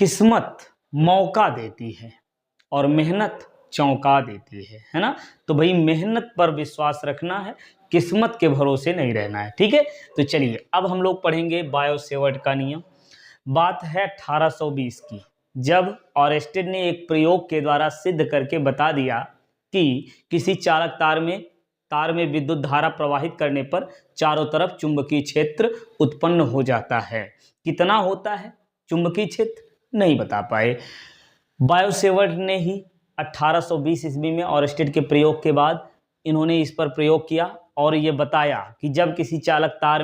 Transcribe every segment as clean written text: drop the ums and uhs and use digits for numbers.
किस्मत मौका देती है और मेहनत चौंका देती है ना। तो भाई मेहनत पर विश्वास रखना है, किस्मत के भरोसे नहीं रहना है। ठीक है, तो चलिए अब हम लोग पढ़ेंगे बायो-सेवर्ट का नियम। बात है 1820 की, जब ऑरेस्टेड ने एक प्रयोग के द्वारा सिद्ध करके बता दिया कि किसी चालक तार में विद्युत धारा प्रवाहित करने पर चारों तरफ चुंबकीय क्षेत्र उत्पन्न हो जाता है। कितना होता है चुंबकीय क्षेत्र, नहीं बता पाए। बायो-सेवर्ट ने ही 1820 ईस्वी में ऑरेस्टेड के प्रयोग के बाद इन्होंने इस पर प्रयोग किया और ये बताया कि जब किसी चालक तार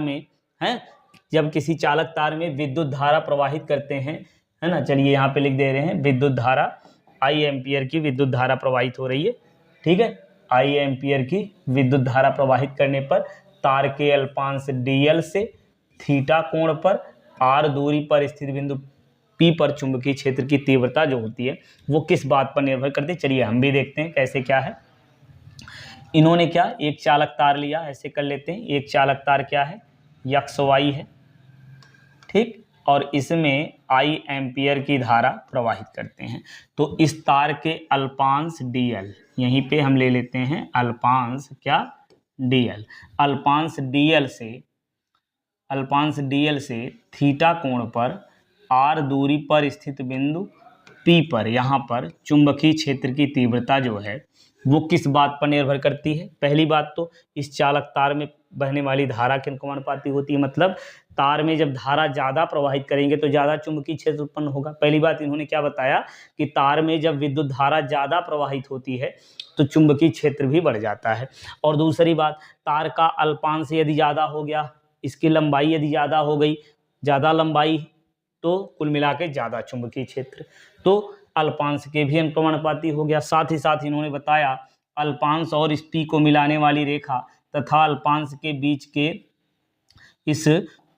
में विद्युत धारा प्रवाहित करते हैं, है ना। चलिए यहाँ पे लिख दे रहे हैं, विद्युत धारा I एम्पियर की विद्युत धारा प्रवाहित हो रही है। ठीक है, I एम्पियर की विद्युत धारा प्रवाहित करने पर तार के अल्पांश dl से थीटा कोण पर r दूरी पर स्थित बिंदु P पर चुंबकीय क्षेत्र की तीव्रता जो होती है वो किस बात पर निर्भर करती है। चलिए हम भी देखते हैं कैसे क्या है। इन्होंने क्या, एक चालक तार लिया, ऐसे कर लेते हैं। एक चालक तार क्या है, XY है, ठीक, और इसमें I एम्पियर की धारा प्रवाहित करते हैं। तो इस तार के अल्पांश dl, यहीं पे हम ले लेते हैं अल्पांश क्या, dl, अल्पांश dl से थीटा कोण पर r दूरी पर स्थित बिंदु P पर यहाँ पर चुंबकीय क्षेत्र की तीव्रता जो है वो किस बात पर निर्भर करती है। पहली बात तो इस चालक तार में बहने वाली धारा के अनुपाती होती है, मतलब तार में जब धारा ज़्यादा प्रवाहित करेंगे तो ज़्यादा चुंबकीय क्षेत्र उत्पन्न होगा। पहली बात इन्होंने क्या बताया कि तार में जब विद्युत धारा ज़्यादा प्रवाहित होती है तो चुंबकीय क्षेत्र भी बढ़ जाता है। और दूसरी बात, तार का अल्पांश यदि ज़्यादा हो गया, इसकी लंबाई यदि ज़्यादा हो गई, ज़्यादा लंबाई तो कुल मिला के ज़्यादा चुंबकीय क्षेत्र, तो अल्पांश के भी अनुक्रमानुपाती हो गया। साथ ही साथ इन्होंने बताया अल्पांश और इस P को मिलाने वाली रेखा तथा अल्पांश के बीच के इस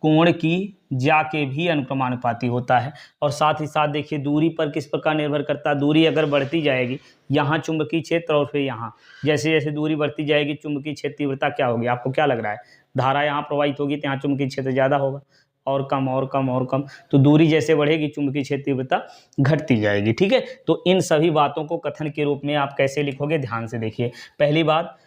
कोण की ज्या के भी अनुक्रमानुपाती होता है। और साथ ही साथ देखिए दूरी पर किस प्रकार निर्भर करता है। दूरी अगर बढ़ती जाएगी, यहाँ चुंबकीय क्षेत्र और फिर यहाँ, जैसे जैसे दूरी बढ़ती जाएगी चुंबकीय क्षेत्र तीव्रता क्या होगी, आपको क्या लग रहा है, धारा यहाँ प्रवाहित होगी तो यहाँ चुंबकीय क्षेत्र ज़्यादा होगा, और कम और कम और कम, तो दूरी जैसे बढ़ेगी चुंबकीय क्षेत्र तीव्रता घटती जाएगी। ठीक है, तो इन सभी बातों को कथन के रूप में आप कैसे लिखोगे, ध्यान से देखिए। पहली बात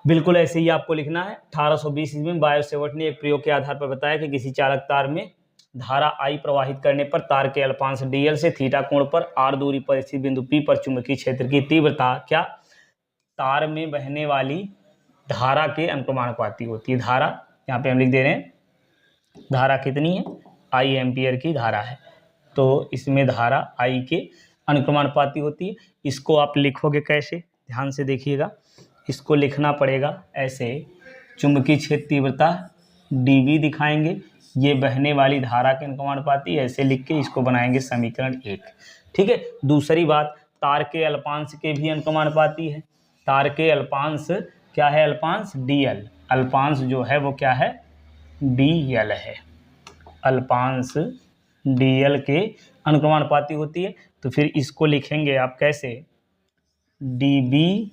बिल्कुल ऐसे ही आपको लिखना है। 1820 ईस्वी में बायो-सेवर्ट ने एक प्रयोग के आधार पर बताया कि किसी चालक तार में धारा I प्रवाहित करने पर तार के अल्पांश dl से थीटा कोण पर r दूरी पर स्थित बिंदु P पर चुंबकीय क्षेत्र की तीव्रता क्या, तार में बहने वाली धारा के अनुक्रमानुपाती होती है। धारा यहाँ पे हम लिख दे रहे हैं, धारा कितनी है, I एम्पियर की धारा है, तो इसमें धारा I के अनुक्रमानुपाती होती है। इसको आप लिखोगे कैसे, ध्यान से देखिएगा। इसको लिखना पड़ेगा ऐसे, चुंबकीय क्षेत्र तीव्रता dV दिखाएंगे, ये बहने वाली धारा के अनुक्रमानुपाती, ऐसे लिख के इसको बनाएंगे समीकरण 1। ठीक है, दूसरी बात, तार के अल्पांश के भी अनुक्रमानुपाती है। तार के अल्पांश क्या है, अल्पांश dl, अल्पांश जो है वो क्या है, dl है, अल्पांश dl के अनुक्रमानुपाती होती है। तो फिर इसको लिखेंगे आप कैसे, dB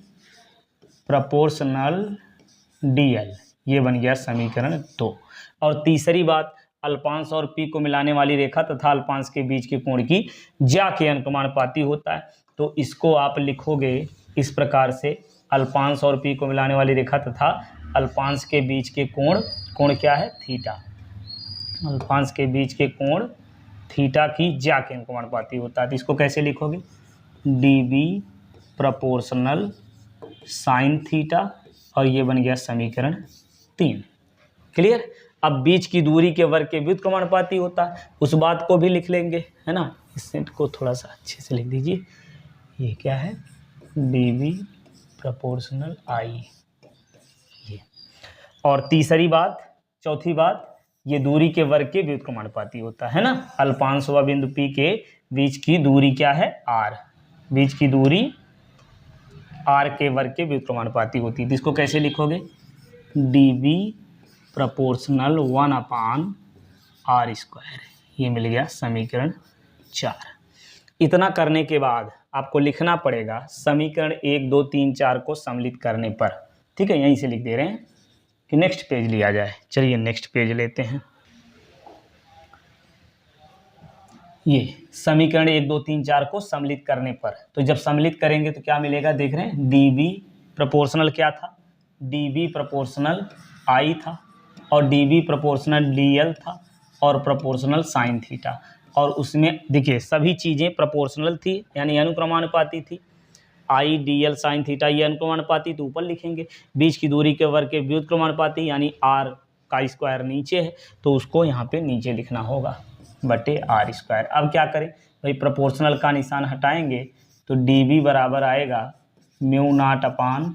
प्रोपोर्शनल dl, ये बन गया समीकरण 2। और तीसरी बात, अल्पांश और P को मिलाने वाली रेखा तथा अल्पांश के बीच के कोण की ज्या के अनुक्रमानुपाती होता है। तो इसको आप लिखोगे इस प्रकार से, अल्पांश और P को मिलाने वाली रेखा तथा अल्पांश के बीच के कोण क्या है, थीटा, अल्पांश के बीच के कोण थीटा की ज्या के अनुक्रमानुपाती होता है। तो इसको कैसे लिखोगे, dB प्रोपोर्शनल साइन थीटा, और ये बन गया समीकरण 3। क्लियर। अब बीच की दूरी के वर्ग के व्युत्क्रमानुपाती होता है, उस बात को भी लिख लेंगे, है ना। इसको थोड़ा सा अच्छे से लिख दीजिए, ये क्या है, dB प्रोपोर्शनल I, ये। और तीसरी बात, चौथी बात, ये दूरी के वर्ग के व्युत्क्रमानुपाती होता है ना। अल्पांश व बिंदु P के बीच की दूरी क्या है, r, बीच की दूरी r के वर्ग के व्युत्क्रमानुपाती होती है। तो इसको कैसे लिखोगे, dB प्रोपोर्शनल 1/r², ये मिल गया समीकरण 4। इतना करने के बाद आपको लिखना पड़ेगा समीकरण 1, 2, 3, 4 को सम्मिलित करने पर। ठीक है, यहीं से लिख दे रहे हैं कि नेक्स्ट पेज लिया जाए। चलिए नेक्स्ट पेज लेते हैं। ये समीकरण 1 2 3 4 को सम्मिलित करने पर, तो जब सम्मिलित करेंगे तो क्या मिलेगा देख रहे हैं, डी बी प्रोपोर्शनल क्या था, डी बी प्रोपोर्शनल आई था, और D B proportional D L था, और प्रोपोर्शनल साइन थीटा। और उसमें देखिए सभी चीज़ें प्रोपोर्शनल थी यानी अनुक्रमानुपाती थी, I D L sine theta ये अनुक्रमानुपाती तो ऊपर लिखेंगे, बीच की दूरी के वर्ग के व्युत्क्रमानुपाती यानी आर का स्क्वायर नीचे है तो उसको यहाँ पे नीचे लिखना होगा बटे आर स्क्वायर। अब क्या करें भाई, प्रोपोर्शनल का निशान हटाएंगे तो डी बी बराबर आएगा mu naught upon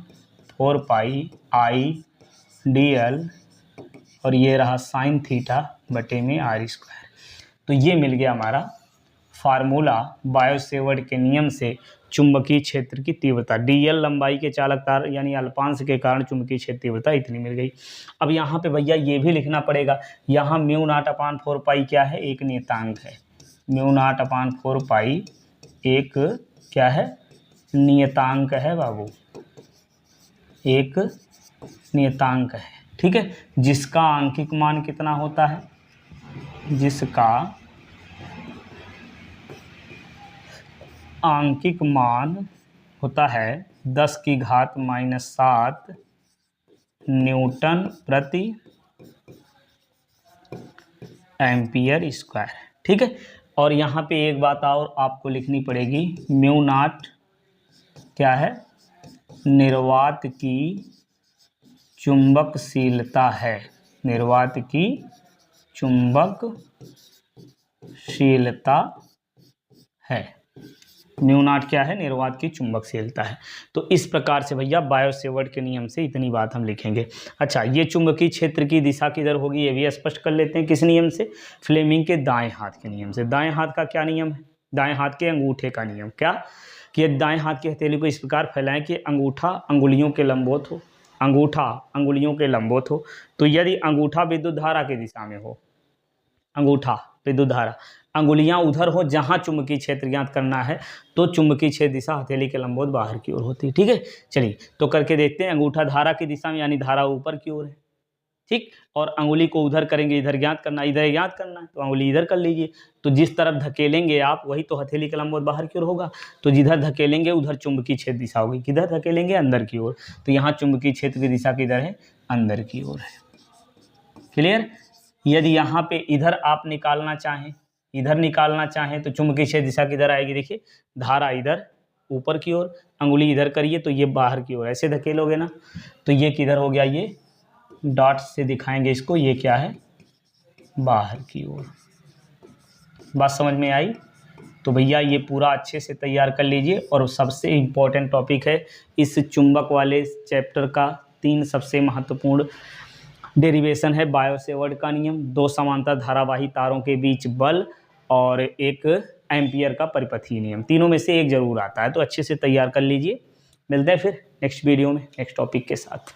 4 pi I D L, और ये रहा साइन थीटा बटे में आर स्क्वायर। तो ये मिल गया हमारा फार्मूला बायो सेवर्ट के नियम से चुंबकीय क्षेत्र की तीव्रता, डीएल लंबाई के चालक तार यानी अल्पांश के कारण चुंबकीय क्षेत्र तीव्रता इतनी मिल गई। अब यहाँ पे भैया ये भी लिखना पड़ेगा, यहाँ म्यू नॉट अपान 4 पाई क्या है, एक नियतांक है, म्यू नॉट अपान 4 पाई एक क्या है, नियतांक है बाबू, एक नियतांक है, ठीक है, जिसका आंकिक मान कितना होता है, जिसका आंकिक मान होता है 10 की घात -7 न्यूटन प्रति एम्पियर स्क्वायर, ठीक है। और यहाँ पे एक बात और आपको लिखनी पड़ेगी, म्यू नॉट क्या है, निर्वात की चुंबकशीलता है, निर्वात की चुंबकशीलता है, म्यू नॉट क्या है, निर्वात की चुंबकशीलता है। तो इस प्रकार से भैया बायो सेवर्ट के नियम से इतनी बात हम लिखेंगे। अच्छा, ये चुंबकीय क्षेत्र की दिशा किधर होगी ये भी स्पष्ट कर लेते हैं, किस नियम से, फ्लेमिंग के दाएं हाथ के नियम से। दाएं हाथ का क्या नियम है, दाएं हाथ के अंगूठे का नियम, क्या कि दाएं हाथ की हथेली को इस प्रकार फैलाएं कि अंगूठा अंगुलियों के लंबवत हो, अंगूठा अंगुलियों के लंबवत हो। तो यदि अंगूठा विद्युत धारा की दिशा में हो, अंगूठा विद्युत धारा, अंगुलियां उधर हो जहां चुंबकीय क्षेत्र ज्ञात करना है, तो चुंबकीय क्षेत्र दिशा हथेली के लंबवत बाहर की ओर होती है, ठीक है। चलिए तो करके देखते हैं, अंगूठा धारा की दिशा में यानी धारा ऊपर की ओर है, ठीक, और अंगुली को उधर करेंगे, इधर ज्ञात करना, इधर ज्ञात करना है तो अंगुली इधर कर लीजिए। तो जिस तरफ धकेलेंगे आप वही तो हथेली के लंबवत बाहर की ओर होगा, तो जिधर धकेलेंगे उधर चुंबकीय क्षेत्र दिशा होगी, किधर धकेलेंगे, अंदर की ओर। तो यहाँ चुंबकीय क्षेत्र की दिशा किधर है, अंदर की ओर है, क्लियर। यदि यहाँ पे इधर आप निकालना चाहें, इधर निकालना चाहें तो चुंबकीय क्षेत्र दिशा किधर आएगी, देखिए धारा इधर ऊपर की ओर, अंगुली इधर करिए तो ये बाहर की ओर, ऐसे धकेलोगे ना तो ये किधर हो गया, ये डॉट से दिखाएंगे इसको, ये क्या है, बाहर की ओर। बात समझ में आई। तो भैया ये पूरा अच्छे से तैयार कर लीजिए। और सबसे इम्पोर्टेंट टॉपिक है इस चुंबक वाले चैप्टर का, 3 सबसे महत्वपूर्ण डेरिवेशन है बायो सेवर्ट का नियम, 2 समांतर धारावाही तारों के बीच बल, और एक एम्पियर का परिपथीय नियम, तीनों में से एक जरूर आता है, तो अच्छे से तैयार कर लीजिए। मिलते हैं फिर नेक्स्ट वीडियो में नेक्स्ट टॉपिक के साथ।